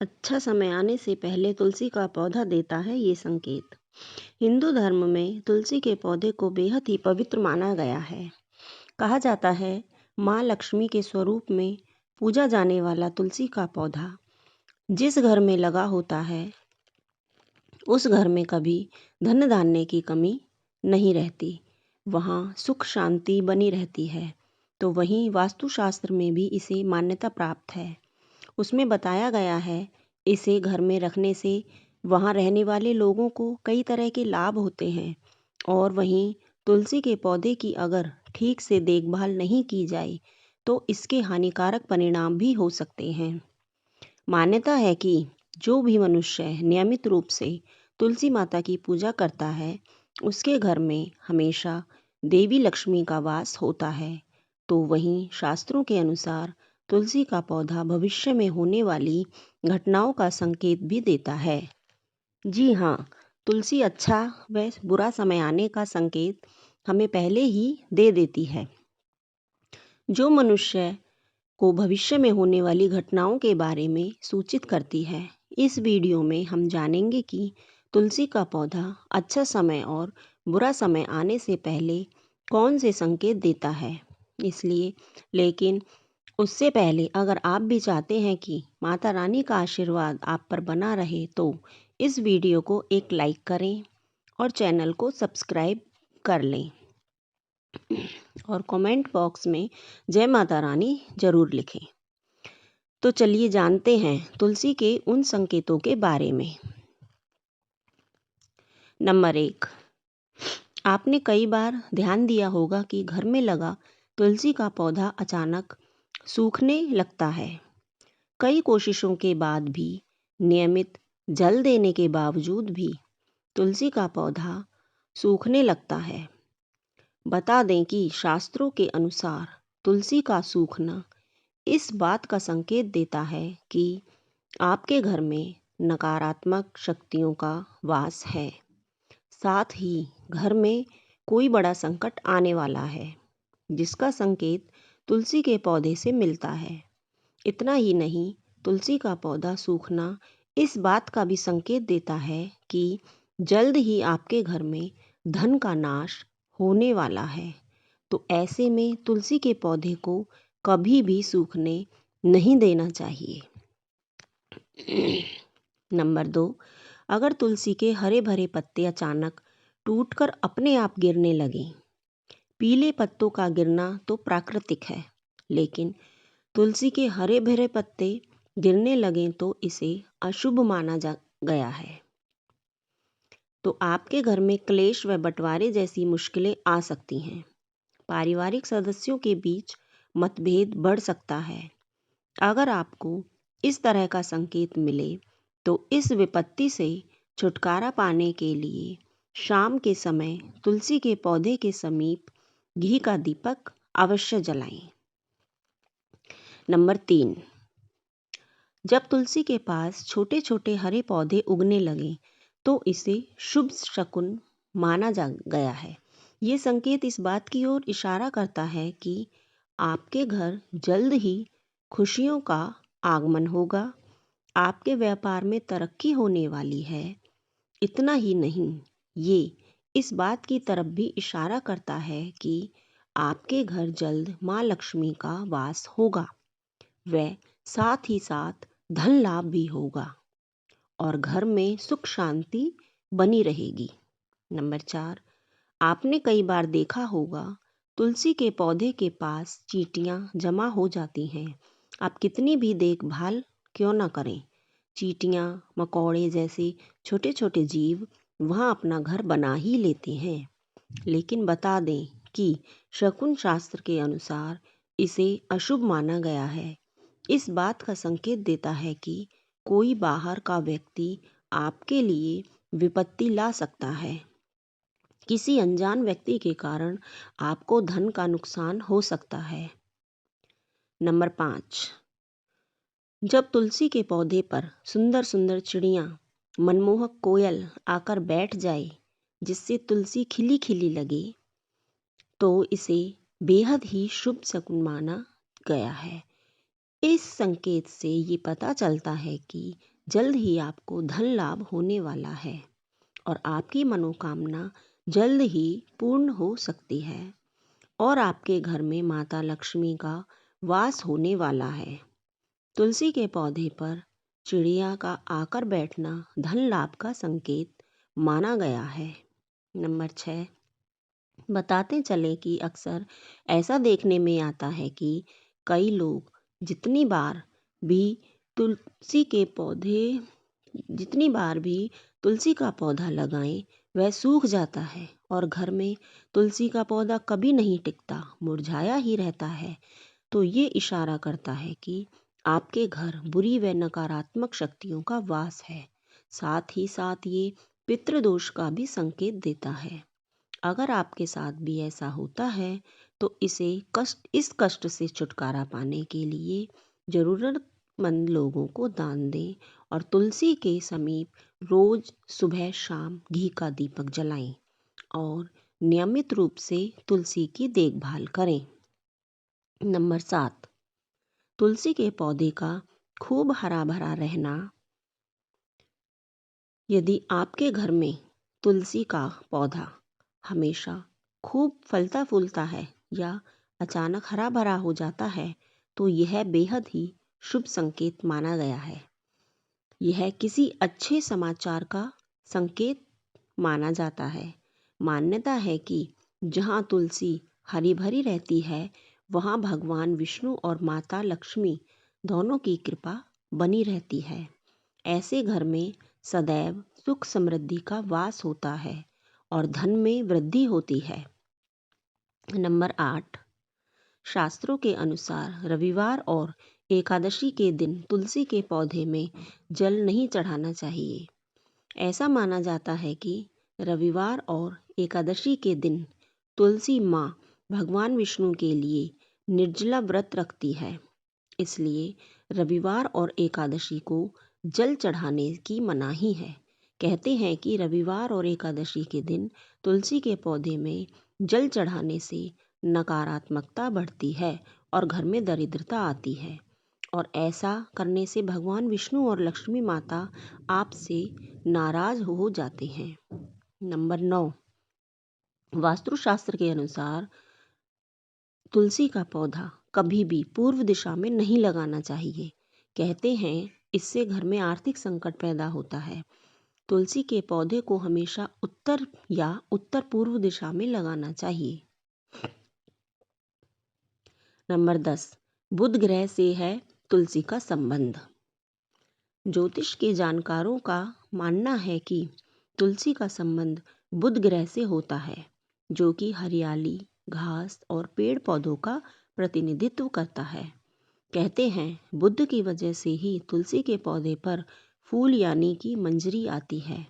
अच्छा समय आने से पहले तुलसी का पौधा देता है ये संकेत। हिंदू धर्म में तुलसी के पौधे को बेहद ही पवित्र माना गया है। कहा जाता है माँ लक्ष्मी के स्वरूप में पूजा जाने वाला तुलसी का पौधा जिस घर में लगा होता है उस घर में कभी धन धान्य की कमी नहीं रहती, वहाँ सुख शांति बनी रहती है। तो वहीं वास्तुशास्त्र में भी इसे मान्यता प्राप्त है। उसमें बताया गया है इसे घर में रखने से वहाँ रहने वाले लोगों को कई तरह के लाभ होते हैं। और वहीं तुलसी के पौधे की अगर ठीक से देखभाल नहीं की जाए तो इसके हानिकारक परिणाम भी हो सकते हैं। मान्यता है कि जो भी मनुष्य नियमित रूप से तुलसी माता की पूजा करता है उसके घर में हमेशा देवी लक्ष्मी का वास होता है। तो वहीं शास्त्रों के अनुसार तुलसी का पौधा भविष्य में होने वाली घटनाओं का संकेत भी देता है। जी हाँ, तुलसी अच्छा व बुरा समय आने का संकेत हमें पहले ही दे देती है। जो मनुष्य को भविष्य में होने वाली घटनाओं के बारे में सूचित करती है। इस वीडियो में हम जानेंगे कि तुलसी का पौधा अच्छा समय और बुरा समय आने से पहले कौन से संकेत देता है। इसलिए लेकिन उससे पहले अगर आप भी चाहते हैं कि माता रानी का आशीर्वाद आप पर बना रहे तो इस वीडियो को एक लाइक करें और चैनल को सब्सक्राइब कर लें और कमेंट बॉक्स में जय माता रानी जरूर लिखें। तो चलिए जानते हैं तुलसी के उन संकेतों के बारे में। नंबर 1, आपने कई बार ध्यान दिया होगा कि घर में लगा तुलसी का पौधा अचानक सूखने लगता है। कई कोशिशों के बाद भी, नियमित जल देने के बावजूद भी तुलसी का पौधा सूखने लगता है। बता दें कि शास्त्रों के अनुसार तुलसी का सूखना इस बात का संकेत देता है कि आपके घर में नकारात्मक शक्तियों का वास है। साथ ही घर में कोई बड़ा संकट आने वाला है, जिसका संकेत तुलसी के पौधे से मिलता है। इतना ही नहीं, तुलसी का पौधा सूखना इस बात का भी संकेत देता है कि जल्द ही आपके घर में धन का नाश होने वाला है। तो ऐसे में तुलसी के पौधे को कभी भी सूखने नहीं देना चाहिए। नंबर 2, अगर तुलसी के हरे भरे पत्ते अचानक टूटकर अपने आप गिरने लगें। पीले पत्तों का गिरना तो प्राकृतिक है, लेकिन तुलसी के हरे भरे पत्ते गिरने लगें तो इसे अशुभ माना जा गया है। तो आपके घर में क्लेश व बंटवारे जैसी मुश्किलें आ सकती हैं। पारिवारिक सदस्यों के बीच मतभेद बढ़ सकता है। अगर आपको इस तरह का संकेत मिले तो इस विपत्ति से छुटकारा पाने के लिए शाम के समय तुलसी के पौधे के समीप घी का दीपक अवश्य जलाएं। नंबर 3, जब तुलसी के पास छोटे छोटे हरे पौधे उगने लगें तो इसे शुभ शकुन माना जा गया है। ये संकेत इस बात की ओर इशारा करता है कि आपके घर जल्द ही खुशियों का आगमन होगा, आपके व्यापार में तरक्की होने वाली है। इतना ही नहीं, ये इस बात की तरफ भी इशारा करता है कि आपके घर जल्द माँ लक्ष्मी का वास होगा व साथ ही साथ धन लाभ भी होगा और घर में सुख शांति बनी रहेगी। नंबर 4, आपने कई बार देखा होगा तुलसी के पौधे के पास चींटियां जमा हो जाती हैं। आप कितनी भी देखभाल क्यों न करें, चींटियां मकोड़े जैसे छोटे छोटे जीव वहां अपना घर बना ही लेते हैं। लेकिन बता दें कि शकुन शास्त्र के अनुसार इसे अशुभ माना गया है। इस बात का संकेत देता है कि कोई बाहर का व्यक्ति आपके लिए विपत्ति ला सकता है। किसी अनजान व्यक्ति के कारण आपको धन का नुकसान हो सकता है। नंबर 5, जब तुलसी के पौधे पर सुंदर सुंदर चिड़ियाँ, मनमोहक कोयल आकर बैठ जाए जिससे तुलसी खिली खिली लगे तो इसे बेहद ही शुभ शकुन माना गया है। इस संकेत से ये पता चलता है कि जल्द ही आपको धन लाभ होने वाला है और आपकी मनोकामना जल्द ही पूर्ण हो सकती है और आपके घर में माता लक्ष्मी का वास होने वाला है। तुलसी के पौधे पर चिड़िया का आकर बैठना धन लाभ का संकेत माना गया है। नंबर 6, बताते चले कि अक्सर ऐसा देखने में आता है कि कई लोग जितनी बार भी तुलसी के पौधे जितनी बार भी तुलसी का पौधा लगाएं वह सूख जाता है और घर में तुलसी का पौधा कभी नहीं टिकता, मुरझाया ही रहता है। तो ये इशारा करता है कि आपके घर बुरी व नकारात्मक शक्तियों का वास है। साथ ही साथ ये पितृदोष का भी संकेत देता है। अगर आपके साथ भी ऐसा होता है तो इस कष्ट से छुटकारा पाने के लिए ज़रूरतमंद लोगों को दान दें और तुलसी के समीप रोज सुबह शाम घी का दीपक जलाएं और नियमित रूप से तुलसी की देखभाल करें। नंबर 7, तुलसी के पौधे का खूब हरा भरा रहना। यदि आपके घर में तुलसी का पौधा हमेशा खूब फलता फूलता है या अचानक हरा भरा हो जाता है तो यह बेहद ही शुभ संकेत माना गया है। यह किसी अच्छे समाचार का संकेत माना जाता है। मान्यता है कि जहाँ तुलसी हरी भरी रहती है वहाँ भगवान विष्णु और माता लक्ष्मी दोनों की कृपा बनी रहती है। ऐसे घर में सदैव सुख समृद्धि का वास होता है और धन में वृद्धि होती है। नंबर 8, शास्त्रों के अनुसार रविवार और एकादशी के दिन तुलसी के पौधे में जल नहीं चढ़ाना चाहिए। ऐसा माना जाता है कि रविवार और एकादशी के दिन तुलसी माँ भगवान विष्णु के लिए निर्जला व्रत रखती है, इसलिए रविवार और एकादशी को जल चढ़ाने की मनाही है। कहते हैं कि रविवार और एकादशी के दिन तुलसी के पौधे में जल चढ़ाने से नकारात्मकता बढ़ती है और घर में दरिद्रता आती है और ऐसा करने से भगवान विष्णु और लक्ष्मी माता आपसे नाराज हो जाते हैं। नंबर 9, वास्तुशास्त्र के अनुसार तुलसी का पौधा कभी भी पूर्व दिशा में नहीं लगाना चाहिए। कहते हैं इससे घर में आर्थिक संकट पैदा होता है। तुलसी के पौधे को हमेशा उत्तर या उत्तर पूर्व दिशा में लगाना चाहिए। नंबर 10, बुध ग्रह से है तुलसी का संबंध। ज्योतिष के जानकारों का मानना है कि तुलसी का संबंध बुध ग्रह से होता है, जो कि हरियाली, घास और पेड़ पौधों का प्रतिनिधित्व करता है। कहते हैं बुध की वजह से ही तुलसी के पौधे पर फूल यानी कि मंजरी आती है।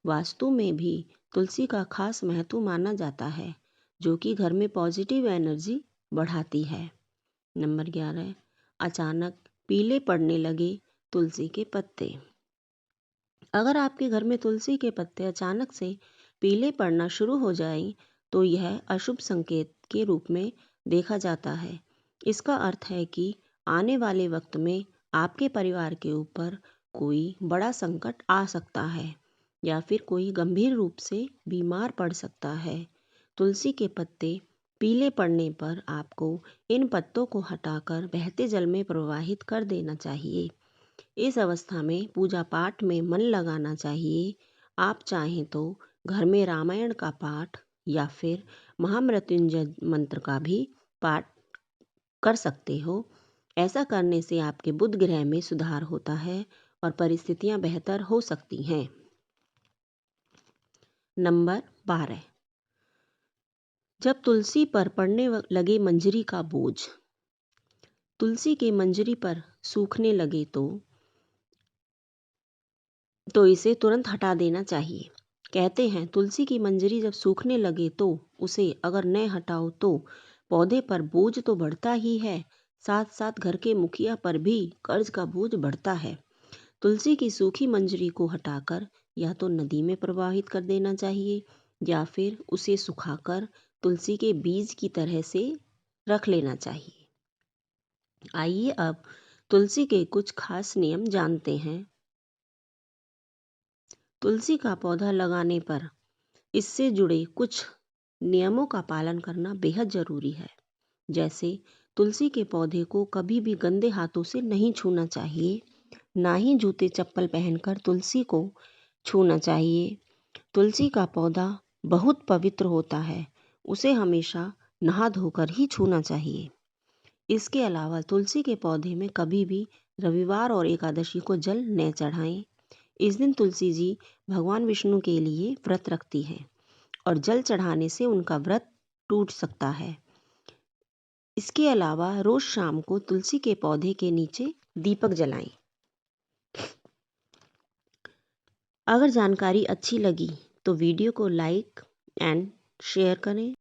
वास्तु में भी तुलसी का खास महत्व माना जाता है, जो कि घर में पॉजिटिव एनर्जी बढ़ाती है। नंबर 11, अचानक पीले पड़ने लगे तुलसी के पत्ते। अगर आपके घर में तुलसी के पत्ते अचानक से पीले पड़ना शुरू हो जाएं तो यह अशुभ संकेत के रूप में देखा जाता है। इसका अर्थ है कि आने वाले वक्त में आपके परिवार के ऊपर कोई बड़ा संकट आ सकता है या फिर कोई गंभीर रूप से बीमार पड़ सकता है। तुलसी के पत्ते पीले पड़ने पर आपको इन पत्तों को हटाकर बहते जल में प्रवाहित कर देना चाहिए। इस अवस्था में पूजा पाठ में मन लगाना चाहिए। आप चाहें तो घर में रामायण का पाठ या फिर महामृत्युंजय मंत्र का भी पाठ कर सकते हो। ऐसा करने से आपके बुध ग्रह में सुधार होता है और परिस्थितियां बेहतर हो सकती हैं। नंबर 12, जब तुलसी पर पड़ने लगे मंजरी का बोझ। तुलसी के मंजरी पर सूखने लगे तो इसे तुरंत हटा देना चाहिए। कहते हैं तुलसी की मंजरी जब सूखने लगे तो उसे अगर न हटाओ तो पौधे पर बोझ तो बढ़ता ही है, साथ साथ घर के मुखिया पर भी कर्ज का बोझ बढ़ता है। तुलसी की सूखी मंजरी को हटाकर या तो नदी में प्रवाहित कर देना चाहिए या फिर उसे सुखाकर तुलसी के बीज की तरह से रख लेना चाहिए। आइए अब तुलसी के कुछ खास नियम जानते हैं। तुलसी का पौधा लगाने पर इससे जुड़े कुछ नियमों का पालन करना बेहद ज़रूरी है। जैसे तुलसी के पौधे को कभी भी गंदे हाथों से नहीं छूना चाहिए, ना ही जूते चप्पल पहनकर तुलसी को छूना चाहिए। तुलसी का पौधा बहुत पवित्र होता है, उसे हमेशा नहा धोकर ही छूना चाहिए। इसके अलावा तुलसी के पौधे में कभी भी रविवार और एकादशी को जल न चढ़ाएं। इस दिन तुलसी जी भगवान विष्णु के लिए व्रत रखती हैं और जल चढ़ाने से उनका व्रत टूट सकता है। इसके अलावा रोज शाम को तुलसी के पौधे के नीचे दीपक जलाएं। अगर जानकारी अच्छी लगी तो वीडियो को लाइक एंड शेयर करें।